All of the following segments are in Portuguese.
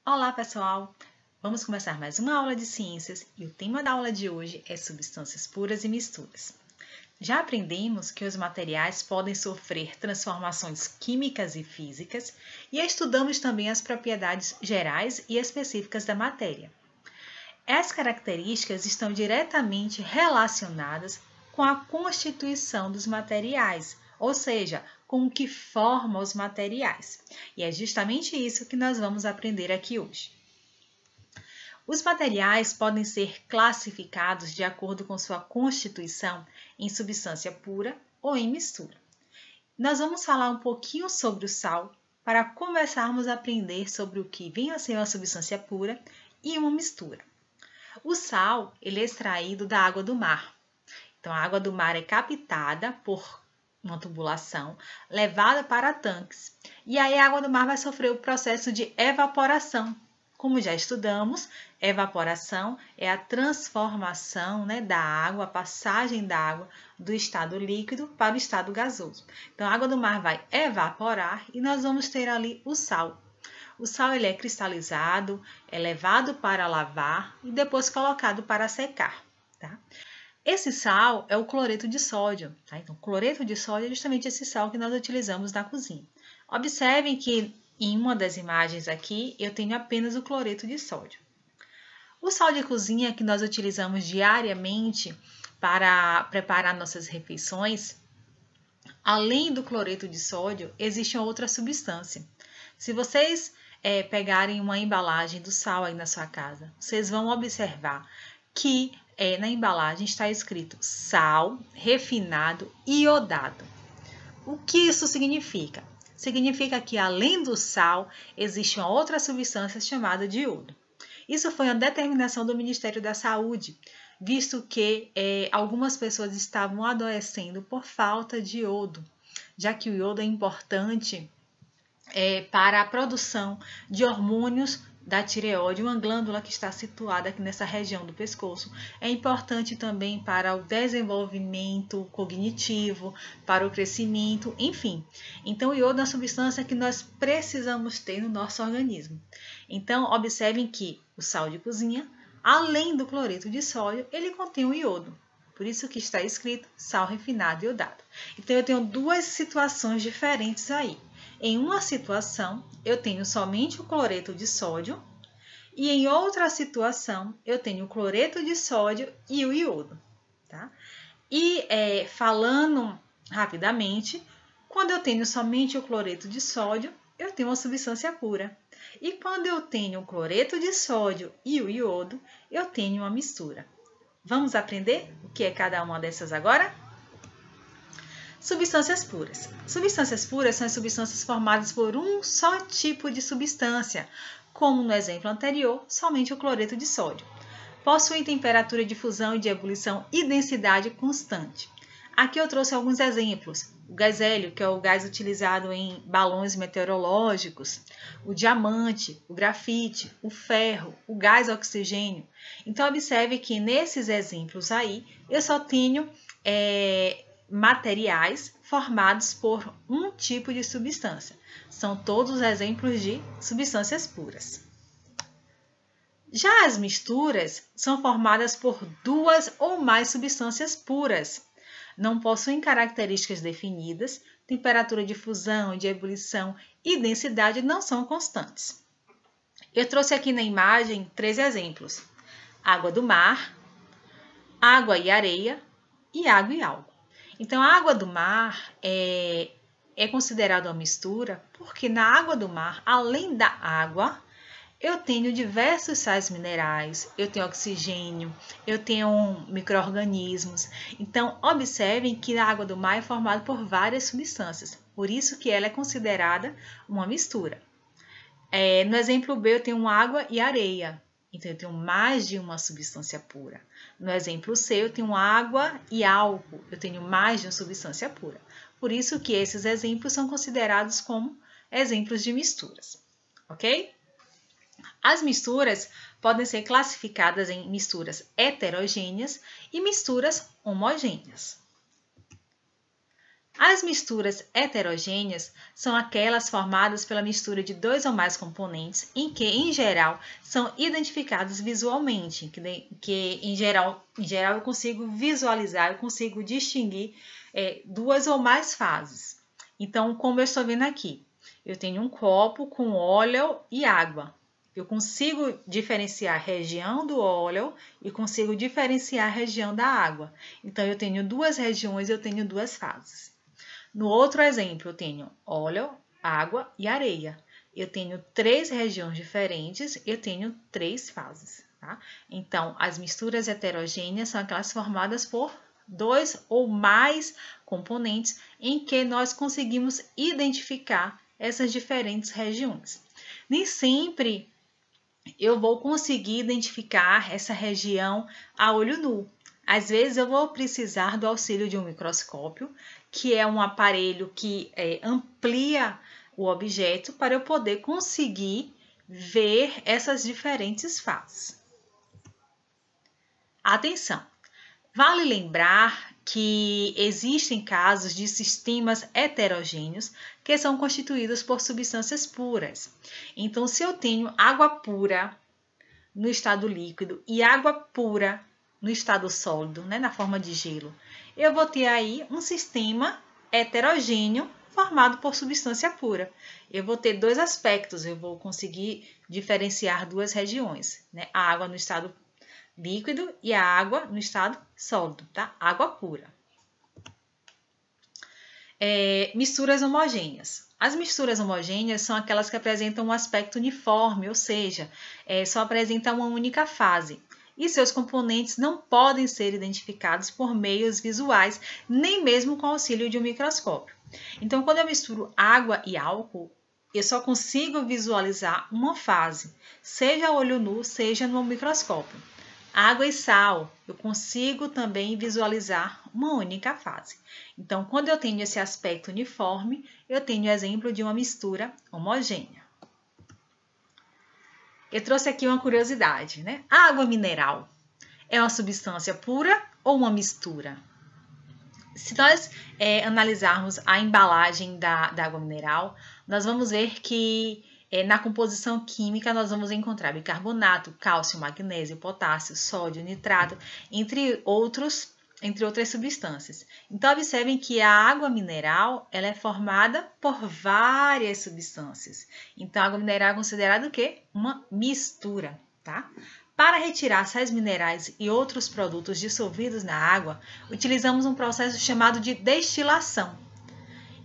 Olá, pessoal! Vamos começar mais uma aula de ciências e o tema da aula de hoje é substâncias puras e misturas. Já aprendemos que os materiais podem sofrer transformações químicas e físicas e estudamos também as propriedades gerais e específicas da matéria. Essas características estão diretamente relacionadas com a constituição dos materiais, ou seja, com o que forma os materiais. E é justamente isso que nós vamos aprender aqui hoje. Os materiais podem ser classificados de acordo com sua constituição em substância pura ou em mistura. Nós vamos falar um pouquinho sobre o sal para começarmos a aprender sobre o que vem a ser uma substância pura e uma mistura. O sal ele é extraído da água do mar. Então, a água do mar é captada por uma tubulação, levada para tanques. E aí a água do mar vai sofrer o processo de evaporação. Como já estudamos, evaporação é a transformação da água, a passagem da água do estado líquido para o estado gasoso. Então, a água do mar vai evaporar e nós vamos ter ali o sal. O sal ele é cristalizado, é levado para lavar e depois colocado para secar. Tá? Esse sal é o cloreto de sódio. Tá? Então, cloreto de sódio é justamente esse sal que nós utilizamos na cozinha. Observem que em uma das imagens aqui eu tenho apenas o cloreto de sódio. O sal de cozinha que nós utilizamos diariamente para preparar nossas refeições, além do cloreto de sódio, existe outra substância. Se vocês pegarem uma embalagem do sal aí na sua casa, vocês vão observar que na embalagem está escrito sal refinado iodado. O que isso significa? Significa que além do sal, existe uma outra substância chamada de iodo. Isso foi uma determinação do Ministério da Saúde, visto que algumas pessoas estavam adoecendo por falta de iodo, já que o iodo é importante para a produção de hormônios da tireoide, uma glândula que está situada aqui nessa região do pescoço. É importante também para o desenvolvimento cognitivo, para o crescimento, enfim. Então, o iodo é uma substância que nós precisamos ter no nosso organismo. Então, observem que o sal de cozinha, além do cloreto de sódio, ele contém o iodo. Por isso que está escrito sal refinado iodado. Então, eu tenho duas situações diferentes aí. Em uma situação, eu tenho somente o cloreto de sódio e em outra situação, eu tenho o cloreto de sódio e o iodo. Tá? E falando rapidamente, quando eu tenho somente o cloreto de sódio, eu tenho uma substância pura. E quando eu tenho o cloreto de sódio e o iodo, eu tenho uma mistura. Vamos aprender o que é cada uma dessas agora? Substâncias puras. Substâncias puras são as substâncias formadas por um só tipo de substância, como no exemplo anterior, somente o cloreto de sódio. Possuem temperatura de fusão e de ebulição e densidade constante. Aqui eu trouxe alguns exemplos. O gás hélio, que é o gás utilizado em balões meteorológicos, o diamante, o grafite, o ferro, o gás oxigênio. Então, observe que nesses exemplos aí, eu só tenho materiais formados por um tipo de substância. São todos exemplos de substâncias puras. Já as misturas são formadas por duas ou mais substâncias puras. Não possuem características definidas, temperatura de fusão, de ebulição e densidade não são constantes. Eu trouxe aqui na imagem 3 exemplos: água do mar, água e areia e água e álcool. Então, a água do mar é considerada uma mistura porque na água do mar, além da água, eu tenho diversos sais minerais, eu tenho oxigênio, eu tenho micro-organismos. Então, observem que a água do mar é formada por várias substâncias, por isso que ela é considerada uma mistura. No exemplo B, eu tenho água e areia. Então, eu tenho mais de uma substância pura. No exemplo C, eu tenho água e álcool. Eu tenho mais de uma substância pura. Por isso que esses exemplos são considerados como exemplos de misturas. Ok? As misturas podem ser classificadas em misturas heterogêneas e misturas homogêneas. As misturas heterogêneas são aquelas formadas pela mistura de dois ou mais componentes em que, em geral, são identificados visualmente, que em geral eu consigo visualizar, eu consigo distinguir duas ou mais fases. Então, como eu estou vendo aqui, eu tenho um copo com óleo e água. Eu consigo diferenciar a região do óleo e consigo diferenciar a região da água. Então, eu tenho duas regiões, eu tenho duas fases. No outro exemplo, eu tenho óleo, água e areia. Eu tenho três regiões diferentes, eu tenho três fases. Tá? Então, as misturas heterogêneas são aquelas formadas por dois ou mais componentes em que nós conseguimos identificar essas diferentes regiões. Nem sempre eu vou conseguir identificar essa região a olho nu. Às vezes eu vou precisar do auxílio de um microscópio, que é um aparelho que amplia o objeto para eu poder conseguir ver essas diferentes fases. Atenção! Vale lembrar que existem casos de sistemas heterogêneos que são constituídos por substâncias puras. Então, se eu tenho água pura no estado líquido e água pura no estado sólido, né, na forma de gelo, eu vou ter aí um sistema heterogêneo formado por substância pura. Eu vou ter dois aspectos, eu vou conseguir diferenciar duas regiões, né, a água no estado líquido e a água no estado sólido, tá? Água pura. Misturas homogêneas. As misturas homogêneas são aquelas que apresentam um aspecto uniforme, ou seja, só apresentam uma única fase. E seus componentes não podem ser identificados por meios visuais, nem mesmo com o auxílio de um microscópio. Então, quando eu misturo água e álcool, eu só consigo visualizar uma fase, seja a olho nu, seja no microscópio. Água e sal, eu consigo também visualizar uma única fase. Então, quando eu tenho esse aspecto uniforme, eu tenho exemplo de uma mistura homogênea. Eu trouxe aqui uma curiosidade, né? A água mineral é uma substância pura ou uma mistura? Se nós analisarmos a embalagem da água mineral, nós vamos ver que na composição química nós vamos encontrar bicarbonato, cálcio, magnésio, potássio, sódio, nitrato, entre outras substâncias. Então, observem que a água mineral ela é formada por várias substâncias. Então, a água mineral é considerada o quê? Uma mistura, tá? Para retirar sais minerais e outros produtos dissolvidos na água, utilizamos um processo chamado de destilação.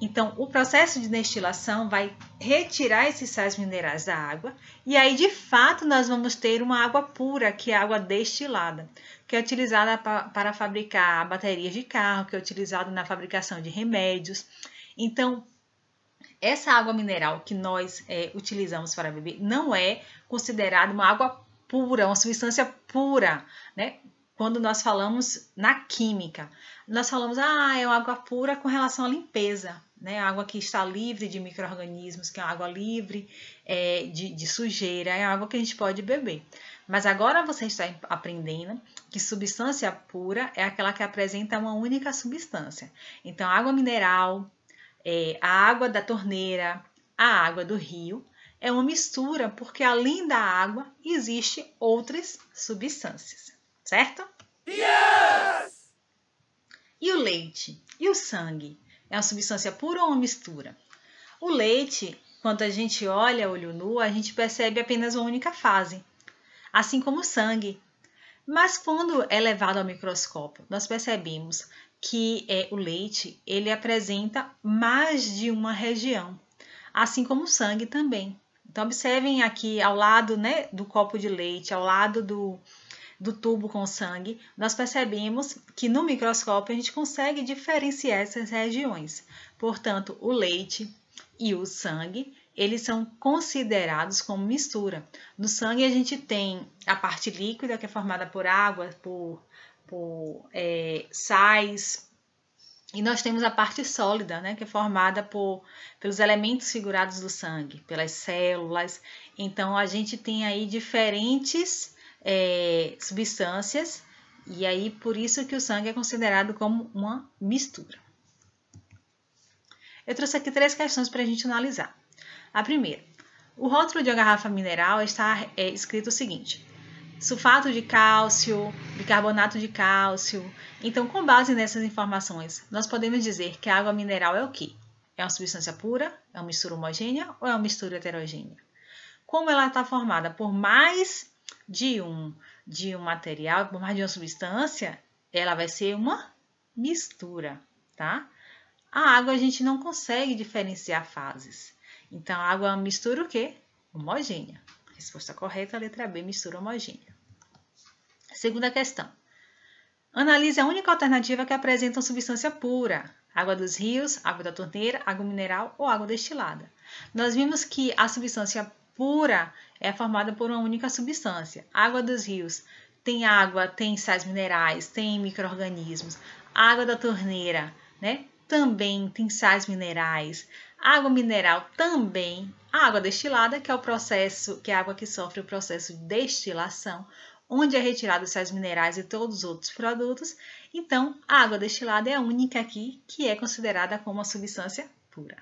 Então, o processo de destilação vai retirar esses sais minerais da água e aí, de fato, nós vamos ter uma água pura, que é a água destilada, que é utilizada para fabricar baterias de carro, que é utilizada na fabricação de remédios. Então, essa água mineral que nós utilizamos para beber não é considerada uma água pura, uma substância pura, né? Quando nós falamos na química, nós falamos, é uma água pura com relação à limpeza, né? Água que está livre de micro-organismos, que é uma água livre de sujeira, é água que a gente pode beber. Mas agora você está aprendendo que substância pura é aquela que apresenta uma única substância. Então, água mineral, a água da torneira, a água do rio, é uma mistura, porque além da água, existem outras substâncias, certo? Yes! E o leite? E o sangue? É uma substância pura ou uma mistura? O leite, quando a gente olha a olho nu, a gente percebe apenas uma única fase, assim como o sangue. Mas quando é levado ao microscópio, nós percebemos que o leite ele apresenta mais de uma região, assim como o sangue também. Então, observem aqui ao lado, né, do copo de leite, ao lado do tubo com sangue, nós percebemos que no microscópio a gente consegue diferenciar essas regiões. Portanto, o leite e o sangue, eles são considerados como mistura. No sangue a gente tem a parte líquida, que é formada por água, por sais, e nós temos a parte sólida, né, que é formada pelos elementos figurados do sangue, pelas células. Então, a gente tem aí diferentes substâncias, e aí por isso que o sangue é considerado como uma mistura. Eu trouxe aqui 3 questões para a gente analisar. A primeira, o rótulo de uma garrafa mineral está escrito o seguinte: sulfato de cálcio, bicarbonato de cálcio. Então, com base nessas informações, nós podemos dizer que a água mineral é o quê? É uma substância pura? É uma mistura homogênea ou é uma mistura heterogênea? Como ela está formada por mais de um material, por mais de uma substância, ela vai ser uma mistura, tá? A água a gente não consegue diferenciar fases. Então, a água é uma mistura o quê? Homogênea. Resposta correta, letra B, mistura homogênea. Segunda questão. Analise a única alternativa que apresenta uma substância pura. Água dos rios, água da torneira, água mineral ou água destilada. Nós vimos que a substância pura é formada por uma única substância. A água dos rios tem água, tem sais minerais, tem micro-organismos. A água da torneira, né, também tem sais minerais. A água mineral também. A água destilada, que é o processo, que é a água que sofre o processo de destilação, onde é retirado os sais minerais e todos os outros produtos. Então, a água destilada é a única aqui que é considerada como uma substância pura.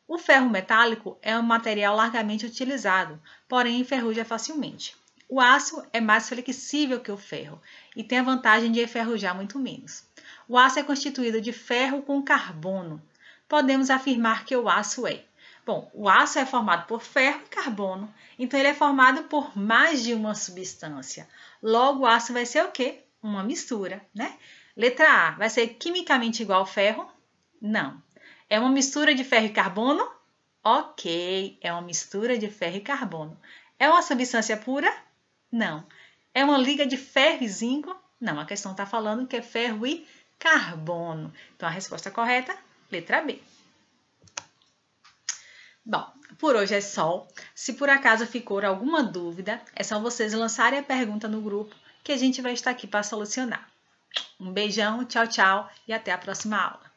O ferro metálico é um material largamente utilizado, porém enferruja facilmente. O aço é mais flexível que o ferro e tem a vantagem de enferrujar muito menos. O aço é constituído de ferro com carbono. Podemos afirmar que o aço é. Bom, o aço é formado por ferro e carbono, então ele é formado por mais de uma substância. Logo, o aço vai ser o quê? Uma mistura, né? Letra A, vai ser quimicamente igual ao ferro? Não. É uma mistura de ferro e carbono? Ok, é uma mistura de ferro e carbono. É uma substância pura? Não. É uma liga de ferro e zinco? Não, a questão está falando que é ferro e carbono. Então, a resposta correta, letra B. Bom, por hoje é só. Se por acaso ficou alguma dúvida, é só vocês lançarem a pergunta no grupo que a gente vai estar aqui para solucionar. Um beijão, tchau, tchau e até a próxima aula.